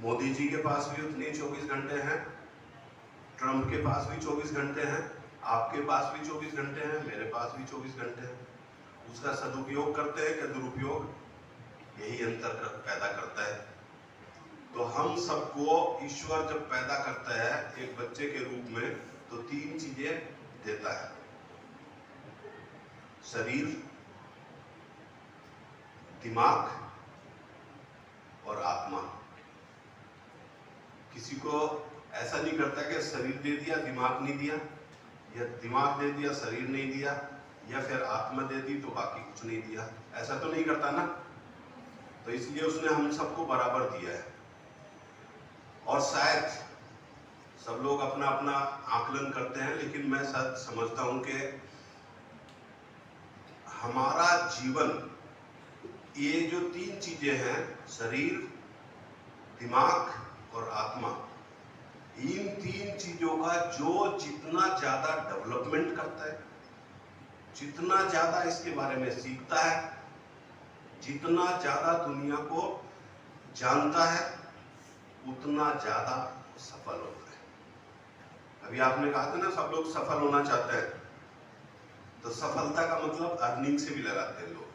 मोदी जी के पास भी उतने 24 घंटे हैं, ट्रंप के पास भी 24 घंटे हैं, आपके पास भी 24 घंटे हैं, मेरे पास भी 24 घंटे हैं। उसका सदुपयोग करते हैं कि दुरुपयोग, यही अंतर पैदा करता है। तो हम सबको ईश्वर जब पैदा करता है एक बच्चे के रूप में तो 3 चीजें देता है, शरीर, दिमाग और आत्मा। किसी को ऐसा नहीं करता कि शरीर दे दिया दिमाग नहीं दिया, या दिमाग दे दिया शरीर नहीं दिया, या फिर आत्मा दे दी तो बाकी कुछ नहीं दिया। ऐसा तो नहीं करता ना। तो इसलिए उसने हम सबको बराबर दिया है। और शायद सब लोग अपना अपना आकलन करते हैं, लेकिन मैं सच समझता हूं कि हमारा जीवन, ये जो 3 चीजें हैं, शरीर, दिमाग और आत्मा, इन 3 चीजों का जो जितना ज्यादा डेवलपमेंट करता है, जितना ज्यादा इसके बारे में सीखता है, जितना ज्यादा दुनिया को जानता है, उतना ज्यादा सफल होता है। अभी आपने कहा था ना सब लोग सफल होना चाहते हैं, तो सफलता का मतलब अर्निंग से भी लगाते हैं लोग।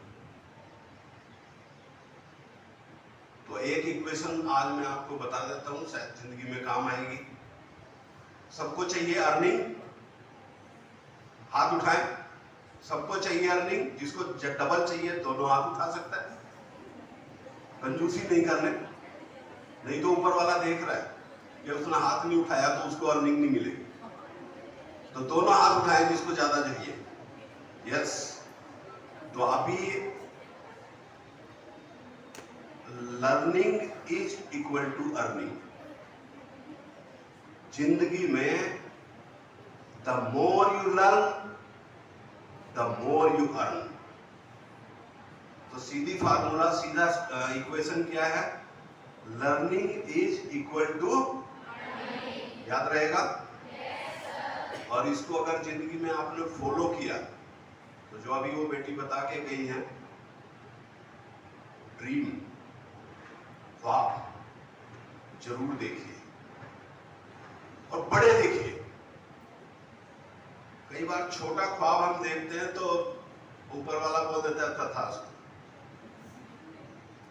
तो एक इक्वेशन आज मैं आपको बता देता हूं, शायद जिंदगी में काम आएगी। सबको चाहिए अर्निंग, हाथ उठाएं। सबको चाहिए अर्निंग, जिसको डबल चाहिए दोनों हाथ उठा सकता है। कंजूसी नहीं करने, नहीं तो ऊपर वाला देख रहा है कि उसने हाथ नहीं उठाया तो उसको अर्निंग नहीं मिलेगी। तो दोनों हाथ उठाएं जिसको ज्यादा चाहिए। यस, तो अभी learning is equal to earning. जिंदगी में the more you learn the more you earn. तो सीधी फार्मूला, सीधा इक्वेशन क्या है? लर्निंग इज इक्वल टू, याद रहेगा? और इसको अगर जिंदगी में आपने फॉलो किया तो जो अभी वो बेटी बता के गई है, ड्रीम, ख्वाब जरूर देखिए और बड़े देखिए। कई बार छोटा ख्वाब हम देखते हैं तो ऊपर वाला बोल देता है तथास्तु।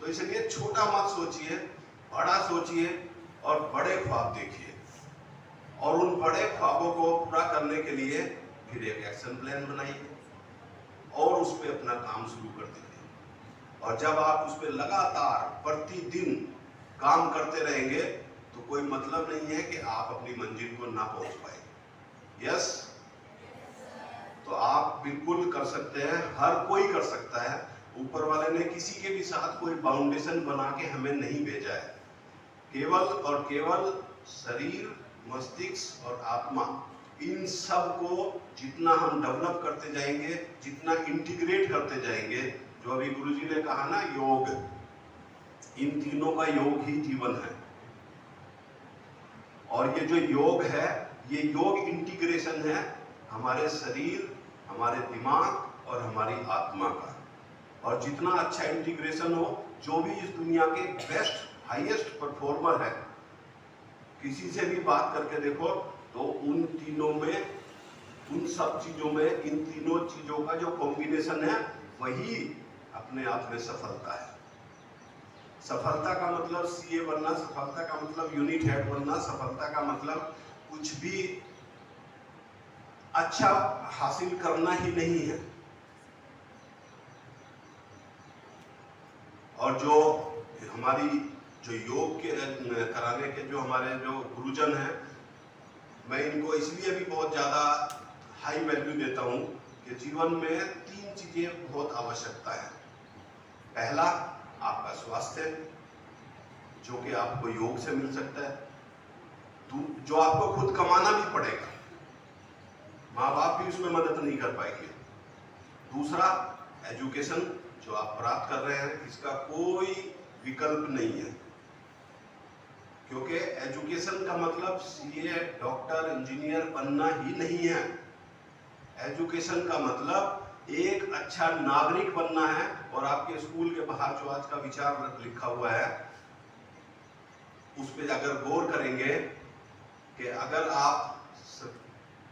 तो इसलिए छोटा मत सोचिए, बड़ा सोचिए और बड़े ख्वाब देखिए। और उन बड़े ख्वाबों को पूरा करने के लिए फिर एक एक्शन प्लान बनाइए और उस पर अपना काम शुरू कर दीजिए। और जब आप उस पर लगातार प्रतिदिन काम करते रहेंगे तो कोई मतलब नहीं है कि आप अपनी मंजिल को ना पहुंच पाए। यस, तो आप बिल्कुल कर सकते हैं, हर कोई कर सकता है। ऊपर वाले ने किसी के भी साथ कोई बाउंडेशन बना के हमें नहीं भेजा है। केवल और केवल शरीर, मस्तिष्क और आत्मा, इन सब को जितना हम डेवलप करते जाएंगे, जितना इंटीग्रेट करते जाएंगे, जो अभी गुरुजी ने कहा ना योग, इन तीनों का योग ही जीवन है। और ये जो योग है, ये योग इंटीग्रेशन है हमारे शरीर, हमारे दिमाग और हमारी आत्मा का। और जितना अच्छा इंटीग्रेशन हो, जो भी इस दुनिया के बेस्ट हाईएस्ट परफॉर्मर है, किसी से भी बात करके देखो तो उन तीनों में, उन सब चीजों में, इन तीनों चीजों का जो कॉम्बिनेशन है वही अपने आप में सफलता है। सफलता का मतलब सीए बनना, सफलता का मतलब यूनिट हेड बनना, सफलता का मतलब कुछ भी अच्छा हासिल करना ही नहीं है। और जो हमारी जो योग के कराने के जो हमारे जो गुरुजन हैं, मैं इनको इसलिए भी बहुत ज़्यादा हाई वैल्यू देता हूँ कि जीवन में 3 चीज़ें बहुत आवश्यकता है। पहला, आपका स्वास्थ्य, जो कि आपको योग से मिल सकता है, जो आपको खुद कमाना भी पड़ेगा, माँ बाप भी उसमें मदद नहीं कर पाएंगे। दूसरा, एजुकेशन जो आप प्राप्त कर रहे हैं, इसका कोई विकल्प नहीं है, क्योंकि एजुकेशन का मतलब सीए, डॉक्टर, इंजीनियर बनना ही नहीं है। एजुकेशन का मतलब एक अच्छा नागरिक बनना है। और आपके स्कूल के बाहर जो आज का विचार लिखा हुआ है, उस पर अगर गौर करेंगे कि अगर आप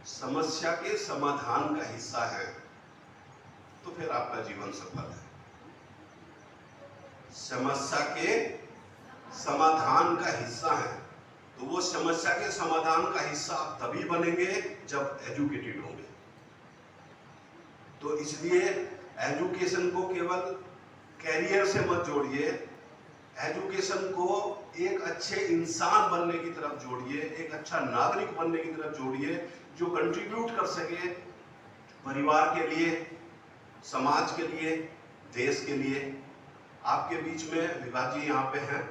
समस्या के समाधान का हिस्सा है तो फिर आपका जीवन सफल है। समस्या के समाधान का हिस्सा है, तो वो समस्या के समाधान का हिस्सा आप तभी बनेंगे जब एजुकेटेड होंगे। तो इसलिए एजुकेशन को केवल कैरियर से मत जोड़िए, एजुकेशन को एक अच्छे इंसान बनने की तरफ जोड़िए, एक अच्छा नागरिक बनने की तरफ जोड़िए, जो कंट्रीब्यूट कर सके परिवार के लिए, समाज के लिए, देश के लिए। आपके बीच में विभाजी यहाँ पे हैं,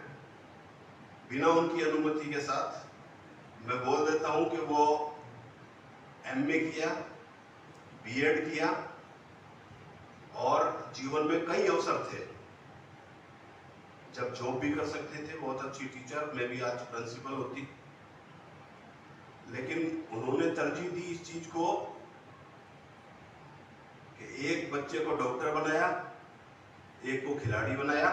बिना उनकी अनुमति के साथ मैं बोल देता हूँ कि वो एमए किया, बीएड किया और जीवन में कई अवसर थे जब जॉब भी कर सकते थे, बहुत अच्छी टीचर, मैं भी आज प्रिंसिपल होती, लेकिन उन्होंने तरजीह दी इस चीज को कि एक बच्चे को डॉक्टर बनाया, एक को खिलाड़ी बनाया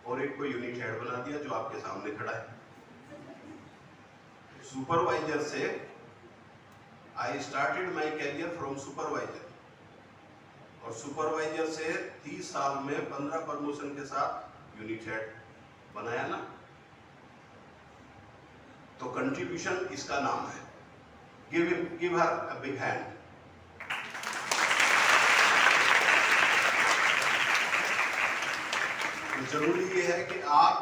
और एक को यूनिट हेड बना दिया, जो आपके सामने खड़ा है। सुपरवाइजर से I started my career from supervisor, और सुपरवाइजर से 30 साल में 15 प्रमोशन के साथ यूनिट हेड बनाया ना। तो कंट्रीब्यूशन इसका नाम है। Give her a big hand. जरूरी ये है कि आप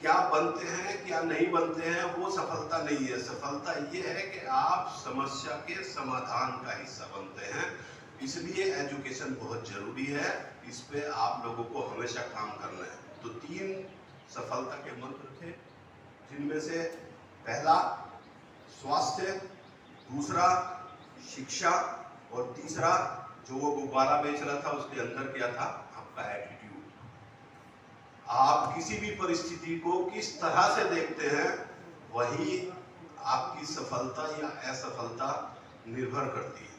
क्या बनते हैं, क्या नहीं बनते हैं, वो सफलता नहीं है। सफलता ये है कि आप समस्या के समाधान का हिस्सा बनते हैं। इसलिए एजुकेशन बहुत जरूरी है, इस पे आप लोगों को हमेशा काम करना है। तो 3 सफलता के मंत्र थे, जिनमें से पहला स्वास्थ्य, दूसरा शिक्षा और तीसरा जो वो गुब्बारा बेच रहा था उसके अंदर क्या था, आपका एटीट्यूड। आप किसी भी परिस्थिति को किस तरह से देखते हैं, वही आपकी सफलता या असफलता निर्भर करती है।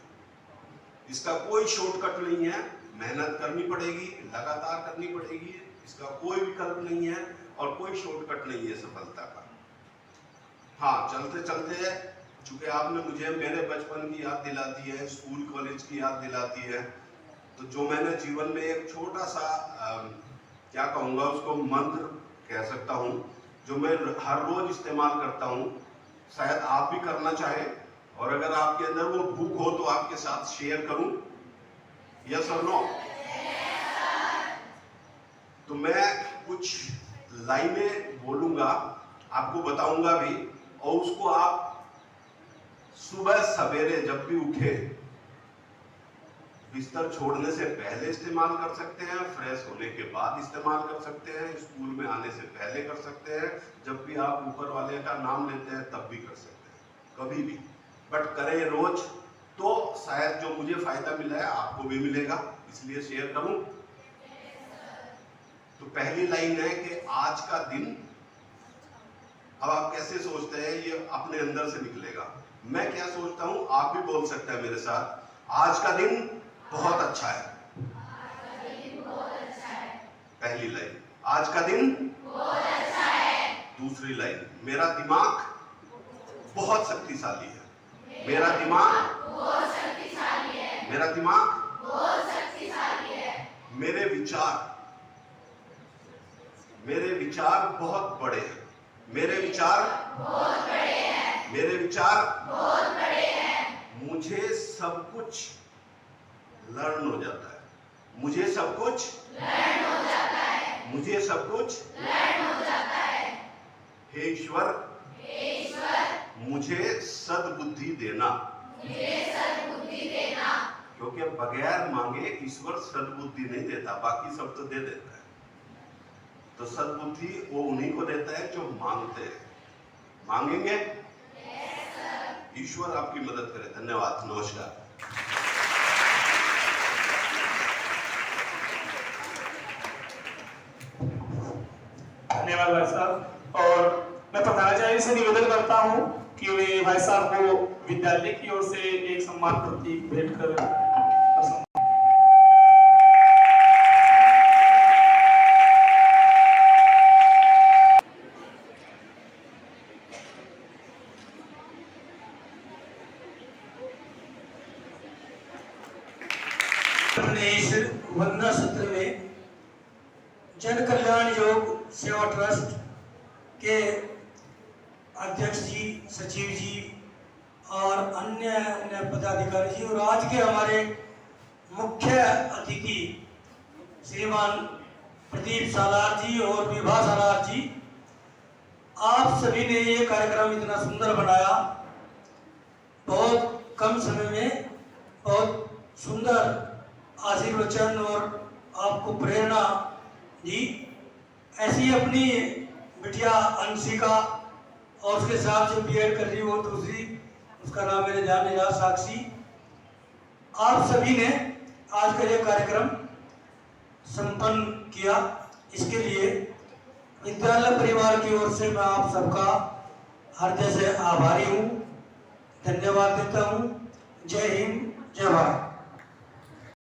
इसका कोई शॉर्टकट नहीं है, मेहनत करनी पड़ेगी, लगातार करनी पड़ेगी, इसका कोई विकल्प नहीं है और कोई शॉर्टकट नहीं है सफलता का। हाँ, चलते चलते चूंकि आपने मुझे मेरे बचपन की याद दिला दी है, स्कूल कॉलेज की याद दिलाती है, तो जो मैंने जीवन में एक छोटा सा क्या कहूँगा उसको, मंत्र कह सकता हूँ, जो मैं हर रोज इस्तेमाल करता हूँ, शायद आप भी करना चाहें, और अगर आपके अंदर वो भूख हो तो आपके साथ शेयर करूं, यस और नो? तो मैं कुछ लाइनें बोलूंगा, आपको बताऊंगा भी, और उसको आप सुबह सवेरे जब भी उठे बिस्तर छोड़ने से पहले इस्तेमाल कर सकते हैं, फ्रेश होने के बाद इस्तेमाल कर सकते हैं, स्कूल में आने से पहले कर सकते हैं, जब भी आप ऊपर वाले का नाम लेते हैं तब भी कर सकते हैं, कभी भी। बट करें रोज, तो शायद जो मुझे फायदा मिला है आपको भी मिलेगा, इसलिए शेयर करूं। तो पहली लाइन है कि आज का दिन, अब आप कैसे सोचते हैं ये अपने अंदर से निकलेगा। मैं क्या सोचता हूं आप भी बोल सकते हैं मेरे साथ, आज का दिन बहुत अच्छा है। पहली लाइन, आज का दिन बहुत अच्छा है। दूसरी लाइन, मेरा दिमाग बहुत शक्तिशाली है। मेरा दिमाग बहुत शक्तिशाली है। मेरा दिमाग बहुत शक्तिशाली है। मेरे विचार बहुत बड़े हैं। मेरे विचार बहुत बड़े हैं। मेरे विचार बहुत बड़े हैं। मुझे सब कुछ लर्न हो जाता है। मुझे सब कुछ लर्न हो जाता है। मुझे सब कुछ लर्न हो जाता है। हे ईश्वर, मुझे सद्बुद्धि देना। मुझे सद्बुद्धि देना। क्योंकि बगैर मांगे ईश्वर सद्बुद्धि नहीं देता, बाकी सब तो दे देता है। तो सद्बुद्धि वो उन्हीं को देता है जो मांगते हैं। मांगेंगे? ईश्वर आपकी मदद करे। धन्यवाद, नमस्कार। धन्यवाद भाई साहब। और मैं प्रधानाचार्य से निवेदन करता हूं कि वे भाई साहब को विद्यालय की ओर से एक सम्मान प्रतीक भेंट कर अपने इस वंदना सत्र में जन कल्याण योग सेवा ट्रस्ट के अध्यक्ष जी, सचिव जी और अन्य पदाधिकारी जी और आज के हमारे मुख्य अतिथि श्रीमान प्रदीप सालार जी और विभा सालार जी, आप सभी ने ये कार्यक्रम इतना सुंदर बनाया। बहुत कम समय में बहुत सुंदर आशीर्वचन और आपको प्रेरणा दी। ऐसी अपनी बिटिया अंशिका और उसके साथ जो बीएड कर रही वो दूसरी, उसका नाम मेरे ध्यान नहीं रहा, साक्षी, आप सभी ने आज का ये कार्यक्रम संपन्न किया। इसके लिए विद्यालय परिवार की ओर से मैं आप सबका हृदय से आभारी हूँ, धन्यवाद देता हूँ। जय हिंद, जय भारत।